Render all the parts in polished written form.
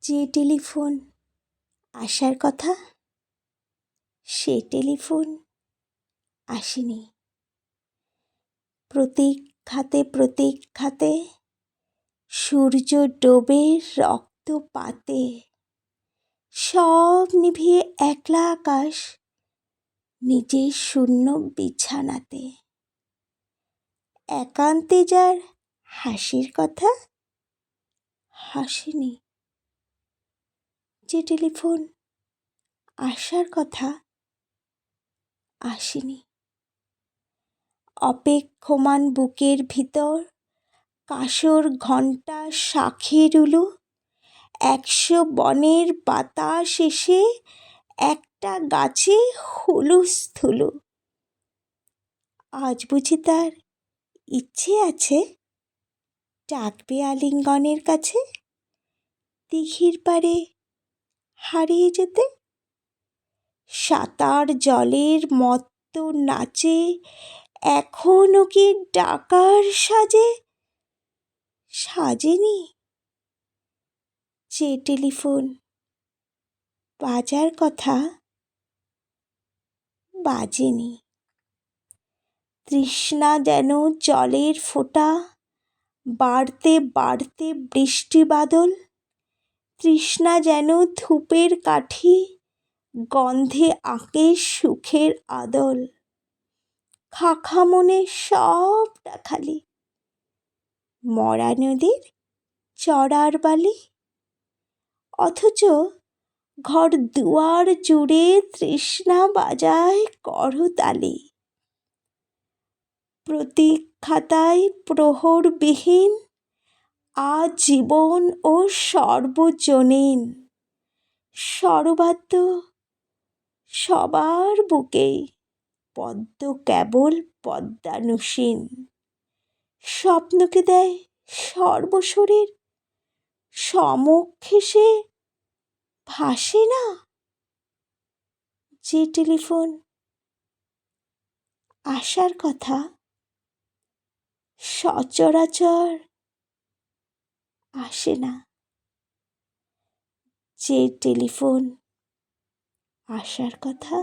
যে টেলিফোন আসার কথা সে টেলিফোন আসেনি। প্রতীক্ষাতে সূর্য ডোবে রক্তপাতে, সব নিভিয়ে একলা আকাশ নিজের শূন্য বিছানাতে। একান্তে যার হাসির কথা হাসেনি। যে টেলিফোন আসার কথা আসেনি। অপেক্ষমান বুকের ভিতর কাসর ঘণ্টা শাঁখে রুলো, 100 বনের বাতাস এসে একটা গাছে হুলুস্থুলু। আজ বুঝি তার ইচ্ছে আছে ডাকবে আলিঙ্গনের কাছে, দিঘির পাড়ে হারিয়ে যেতে। সাঁতার জলের মত্ত নাচে এখনো কি ডাকার সাজেনি। যে টেলিফোন বাজার কথা বাজেনি। তৃষ্ণা যেন জলের ফোঁটা, বাড়তে বাড়তে বৃষ্টি বাদল। তৃষ্ণা যেন ধূপের কাঠি, গন্ধে আঁকে সুখের আদল। খাখা মনে সবটা খালি, মরা নদীর চড়ার বালি। অথচ ঘর দুয়ার জুড়ে তৃষ্ণা বাজায় করতালি। প্রতীক্ষায় প্রহরবিহীন আজীবন ও সর্বজনীন। সরবাদ্য সবার বুকেই, পদ্ম কেবল পদ্মানুসীন। স্বপ্নকে দেয় সর্বশরীর, সমক্ষে সে ভাসে না। যে টেলিফোন আসার কথা সচরাচর আসে না। যে টেলিফোন আসার কথা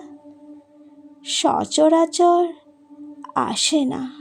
সচরাচর আসে না।